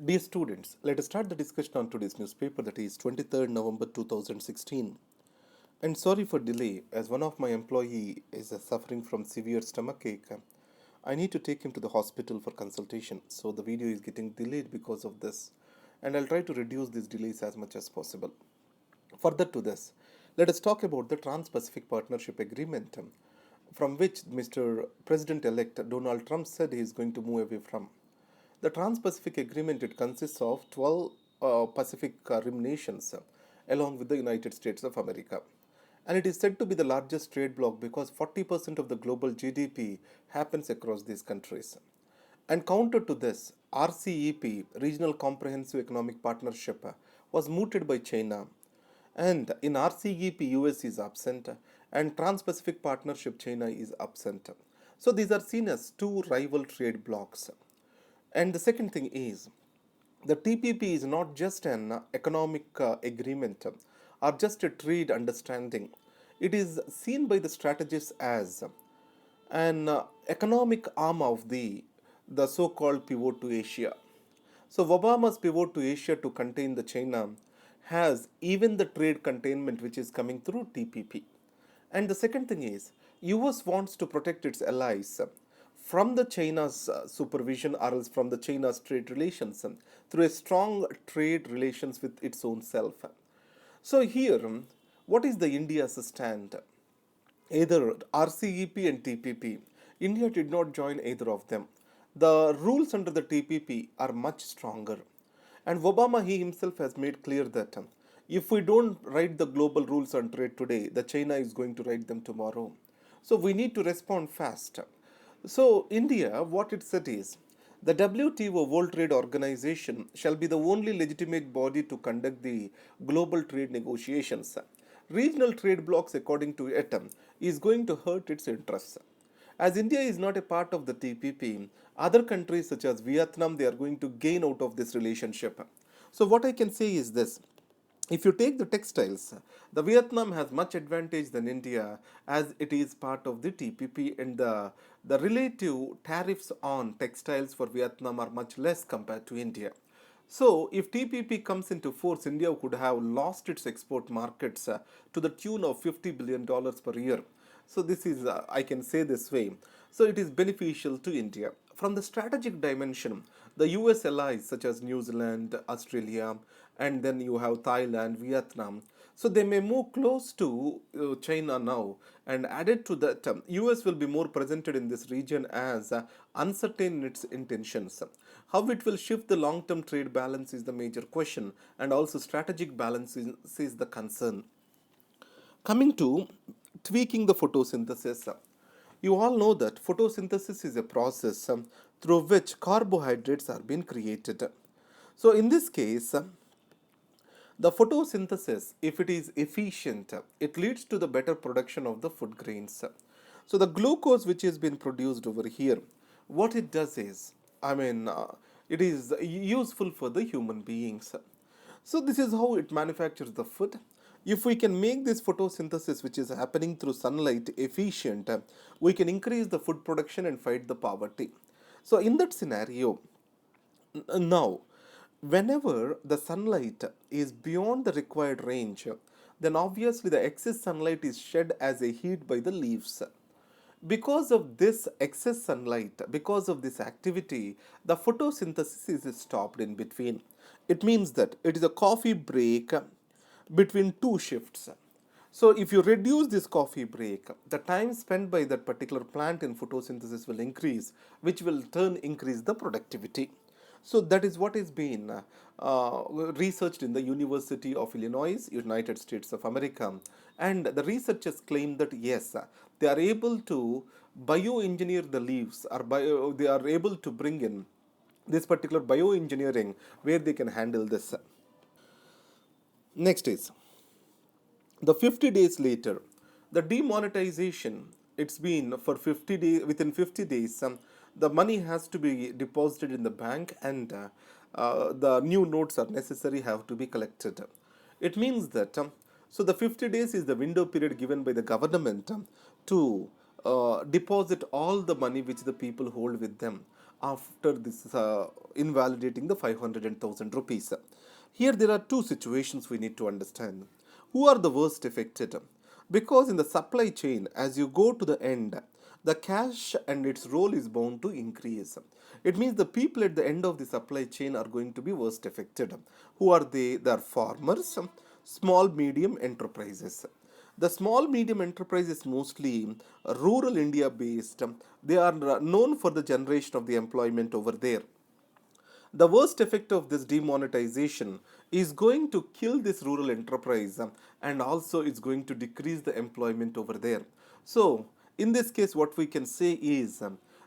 Dear students, let us start the discussion on today's newspaper, that is 23rd November 2016. And sorry for delay, as one of my employee is suffering from severe stomachache. I need to take him to the hospital for consultation, so the video is getting delayed because of this. And I'll try to reduce these delays as much as possible. Further to this, let us talk about the Trans-Pacific Partnership Agreement, from which Mr. President-elect Donald Trump said he is going to move away from. The Trans-Pacific Agreement, it consists of 12 Pacific Rim nations along with the United States of America. And it is said to be the largest trade bloc because 40% of the global GDP happens across these countries. And counter to this, RCEP, Regional Comprehensive Economic Partnership, was mooted by China. And in RCEP, US is absent, and Trans Pacific Partnership, China is absent. So these are seen as two rival trade blocs. And the second thing is, the TPP is not just an economic agreement or just a trade understanding. It is seen by the strategists as an economic arm of the so-called pivot to Asia. So Obama's pivot to Asia to contain the China has even the trade containment which is coming through TPP. And the second thing is, US wants to protect its allies from the China's supervision or else from the China's trade relations through a strong trade relations with its own self. So here, what is the India's stand? Either RCEP and TPP. India did not join either of them. The rules under the TPP are much stronger. And Obama, he himself has made clear that if we don't write the global rules on trade today, the China is going to write them tomorrow. So we need to respond fast. So India, what it said is, the WTO World Trade Organization shall be the only legitimate body to conduct the global trade negotiations. Regional trade blocs, according to it, is going to hurt its interests. As India is not a part of the TPP, other countries such as Vietnam, they are going to gain out of this relationship. So what I can say is this: if you take the textiles, the Vietnam has much advantage than India as it is part of the TPP, and the relative tariffs on textiles for Vietnam are much less compared to India. So, if TPP comes into force, India could have lost its export markets to the tune of $50 billion per year. So, this is, I can say this way. So, it is beneficial to India. From the strategic dimension, the US allies such as New Zealand, Australia, and then you have Thailand, Vietnam. So they may move close to China now, and added to that, US will be more presented in this region as uncertain in its intentions. How it will shift the long term trade balance is the major question, and also strategic balance is the concern. Coming to tweaking the photosynthesis, you all know that photosynthesis is a process through which carbohydrates are being created. So, in this case, the photosynthesis, if it is efficient, it leads to the better production of the food grains. So, the glucose which has been produced over here, what it does is, it is useful for the human beings. So this is how it manufactures the food. If we can make this photosynthesis, which is happening through sunlight, efficient, we can increase the food production and fight the poverty. So in that scenario, now, whenever the sunlight is beyond the required range, then obviously the excess sunlight is shed as a heat by the leaves. Because of this excess sunlight, because of this activity, the photosynthesis is stopped in between. It means that it is a coffee break between two shifts. So, if you reduce this coffee break, the time spent by that particular plant in photosynthesis will increase, which will turn increase the productivity. So that is what is being researched in the University of Illinois, United States of America, and the researchers claim that yes, they are able to bioengineer the leaves, or they are able to bring in this particular bioengineering where they can handle this. Next is the 50 days later, the demonetization, it's been for 50 days, within 50 days, the money has to be deposited in the bank, and the new notes are necessary, have to be collected. It means that, so the 50 days is the window period given by the government to deposit all the money which the people hold with them. after this invalidating the 500 and 1000 rupees. Here there are two situations we need to understand. Who are the worst affected? Because in the supply chain, as you go to the end, the cash and its role is bound to increase. It means the people at the end of the supply chain are going to be worst affected. Who are they? They are farmers, small medium enterprises. The small medium enterprise is mostly rural India based. They are known for the generation of the employment over there. The worst effect of this demonetization is going to kill this rural enterprise, and also it's going to decrease the employment over there. So, in this case, what we can say is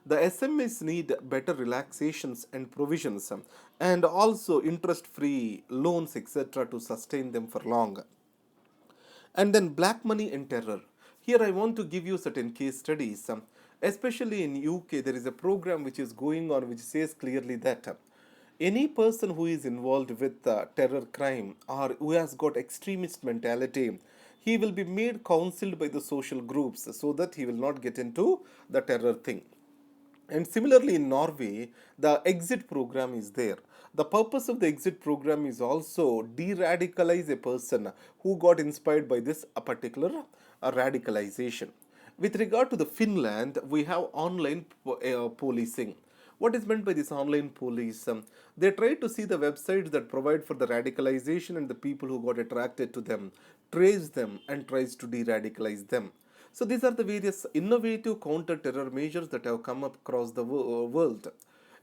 the SMEs need better relaxations and provisions, and also interest free loans, etc., to sustain them for long. And then black money and terror. Here I want to give you certain case studies. Especially in UK, there is a program which is going on which says clearly that any person who is involved with terror crime or who has got extremist mentality, he will be made counseled by the social groups so that he will not get into the terror thing. And similarly, in Norway, the exit program is there. The purpose of the exit program is also de-radicalize a person who got inspired by this a particular radicalization. With regard to the Finland, we have online policing. What is meant by this online police? They try to see the websites that provide for the radicalization and the people who got attracted to them, trace them, and tries to de-radicalize them. So these are the various innovative counter-terror measures that have come up across the world.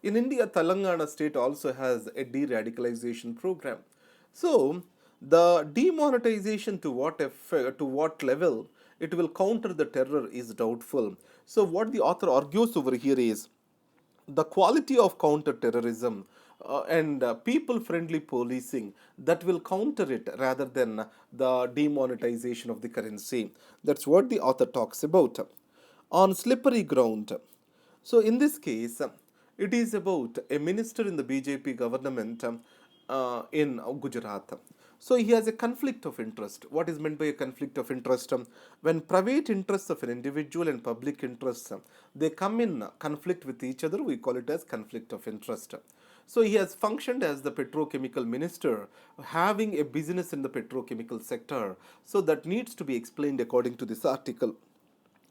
In India, Telangana state also has a de-radicalization program. So the demonetization to what level it will counter the terror is doubtful. So what the author argues over here is the quality of counter-terrorism and people-friendly policing that will counter it rather than the demonetization of the currency. That's what the author talks about. On slippery ground. So in this case, it is about a minister in the BJP government in Gujarat. So he has a conflict of interest. What is meant by a conflict of interest? When private interests of an individual and public interests they come in conflict with each other, we call it as conflict of interest. So he has functioned as the petrochemical minister, having a business in the petrochemical sector. So that needs to be explained according to this article.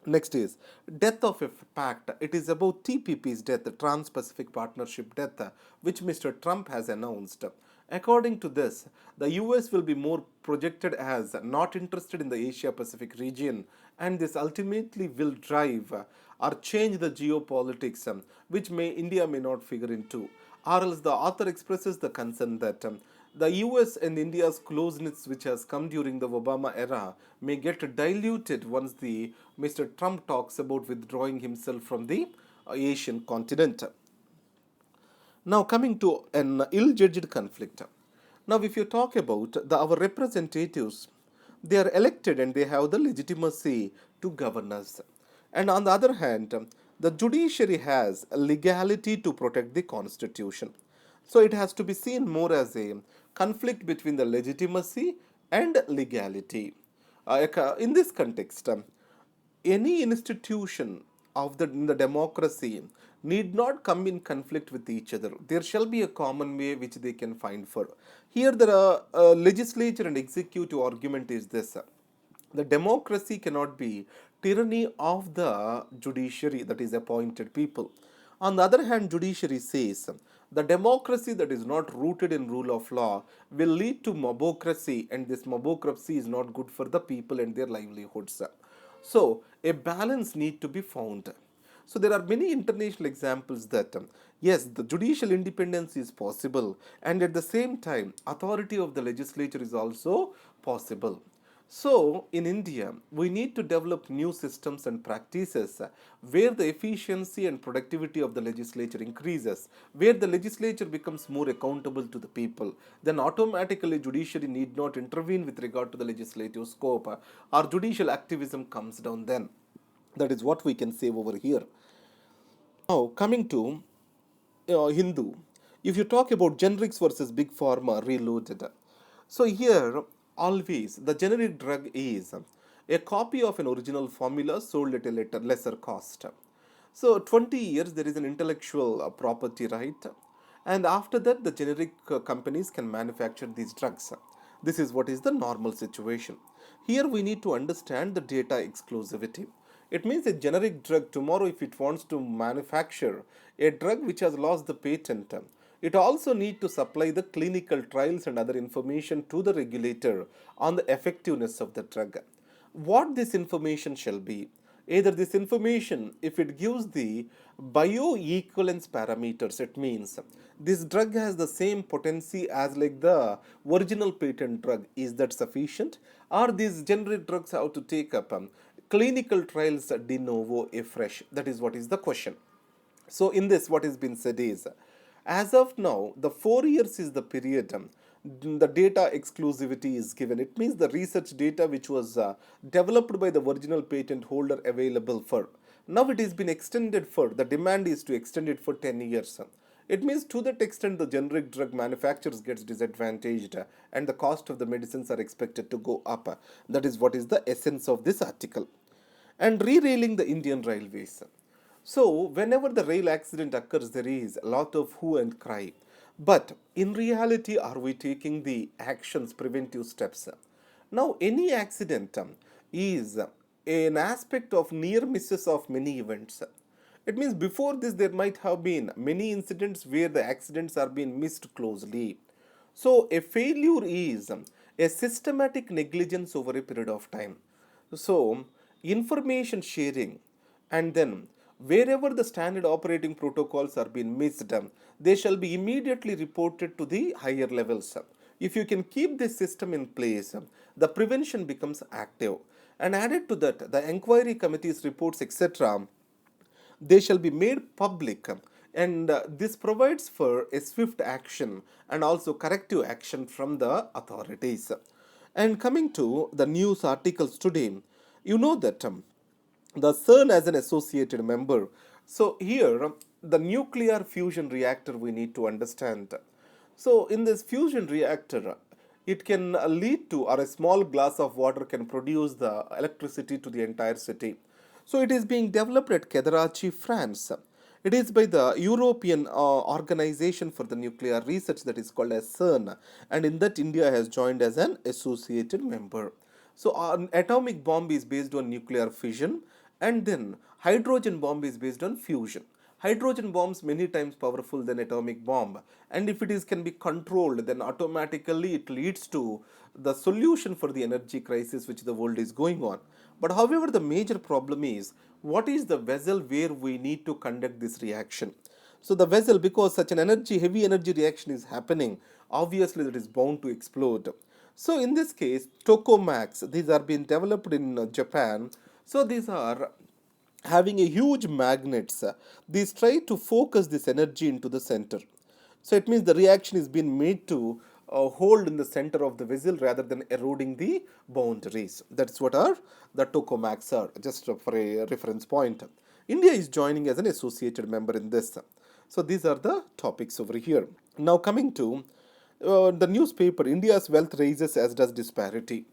Next is death of a pact. It is about TPP's death, the Trans-Pacific Partnership death, which Mr. Trump has announced. According to this, the US will be more projected as not interested in the Asia Pacific region, and this ultimately will drive or change the geopolitics, which India may not figure into. Or else the author expresses the concern that the US and India's closeness, which has come during the Obama era, may get diluted once the Mr. Trump talks about withdrawing himself from the Asian continent. Now, coming to an ill-judged conflict. Now, if you talk about our representatives, they are elected and they have the legitimacy to govern us. And on the other hand, the judiciary has a legality to protect the constitution. So it has to be seen more as a conflict between the legitimacy and legality. In this context, any institution of in the democracy need not come in conflict with each other. There shall be a common way which they can find for. Here, the legislature and executive argument is this: the democracy cannot be tyranny of the judiciary, that is appointed people. On the other hand, judiciary says the democracy that is not rooted in rule of law will lead to mobocracy, and this mobocracy is not good for the people and their livelihoods. So a balance need to be found. So there are many international examples that yes, the judicial independence is possible, and at the same time authority of the legislature is also possible. So, in India, we need to develop new systems and practices where the efficiency and productivity of the legislature increases, where the legislature becomes more accountable to the people. Then, automatically, judiciary need not intervene with regard to the legislative scope. Our judicial activism comes down then. That is what we can say over here. Now, coming to Hindu, if you talk about generics versus big pharma reloaded, so here always the generic drug is a copy of an original formula sold at a lesser cost. So 20 years there is an intellectual property right, and after that the generic companies can manufacture these drugs. This is what is the normal situation. Here we need to understand the data exclusivity. It means a generic drug tomorrow, if it wants to manufacture a drug which has lost the patent, it also need to supply the clinical trials and other information to the regulator on the effectiveness of the drug. What this information shall be? Either this information, if it gives the bioequivalence parameters, it means this drug has the same potency as like the original patent drug. Is that sufficient? Or these generic drugs have to take up clinical trials de novo afresh? That is what is the question. So, in this, what has been said is, as of now, the 4 years is the period the data exclusivity is given. It means the research data which was developed by the original patent holder available for. Now it has been extended for, the demand is to extend it for 10 years. It means to that extent the generic drug manufacturers gets disadvantaged and the cost of the medicines are expected to go up. That is what is the essence of this article. And re-railing the Indian railways. So, whenever the rail accident occurs, there is a lot of hue and cry. But in reality, are we taking the actions, preventive steps? Now, any accident is an aspect of near misses of many events. It means before this, there might have been many incidents where the accidents are being missed closely. So, a failure is a systematic negligence over a period of time. So, information sharing, and then wherever the standard operating protocols are being missed, they shall be immediately reported to the higher levels. If you can keep this system in place, the prevention becomes active. And added to that, the inquiry committees reports, etc., they shall be made public, and this provides for a swift action and also corrective action from the authorities. And coming to the news articles today, you know that the CERN as an associated member. So here the nuclear fusion reactor we need to understand. So in this fusion reactor, it can lead to, or a small glass of water can produce the electricity to the entire city. So it is being developed at Kedarachi, France. It is by the European Organization for the Nuclear Research, that is called as CERN, and in that India has joined as an associated member. So an atomic bomb is based on nuclear fission, and then hydrogen bomb is based on fusion. Hydrogen bombs many times powerful than atomic bomb, and if it is can be controlled, then automatically it leads to the solution for the energy crisis which the world is going on. But however, the major problem is, what is the vessel where we need to conduct this reaction? So the vessel, because such an heavy energy reaction is happening, obviously that is bound to explode. So in this case, tokamaks, these are being developed in Japan. So these are having a huge magnets. These try to focus this energy into the center. So it means the reaction is being made to hold in the center of the vessel rather than eroding the boundaries. That's what are the tokamaks are, just for a reference point. India is joining as an associated member in this. So these are the topics over here. Now coming to the newspaper, India's wealth rises as does disparity.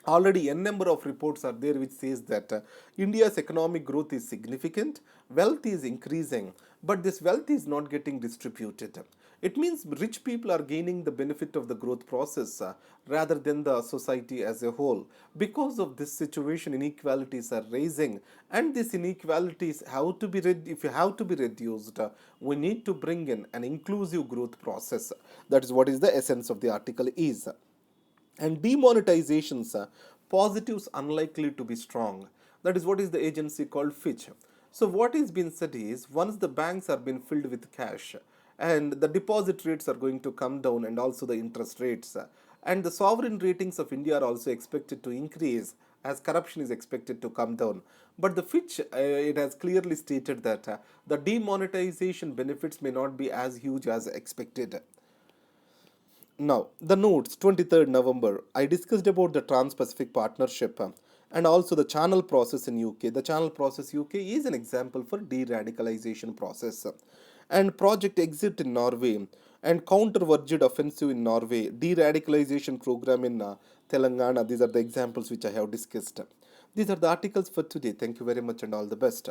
Already a number of reports are there which says that India's economic growth is significant, wealth is increasing, but this wealth is not getting distributed. It means rich people are gaining the benefit of the growth process rather than the society as a whole. Because of this situation, inequalities are rising, and these inequalities have to be if you have to be reduced, we need to bring in an inclusive growth process. That is what is the essence of the article is. And demonetizations, positives unlikely to be strong. That is what is the agency called Fitch. So what is being said is, once the banks are being filled with cash, and the deposit rates are going to come down, and also the interest rates, and the sovereign ratings of India are also expected to increase as corruption is expected to come down. But the Fitch, it has clearly stated that the demonetization benefits may not be as huge as expected. Now, the notes, 23rd November, I discussed about the Trans-Pacific Partnership and also the channel process in UK. The channel process UK is an example for de-radicalization process. And Project Exit in Norway and Counter-Virgin Offensive in Norway, de-radicalization program in Telangana. These are the examples which I have discussed. These are the articles for today. Thank you very much and all the best.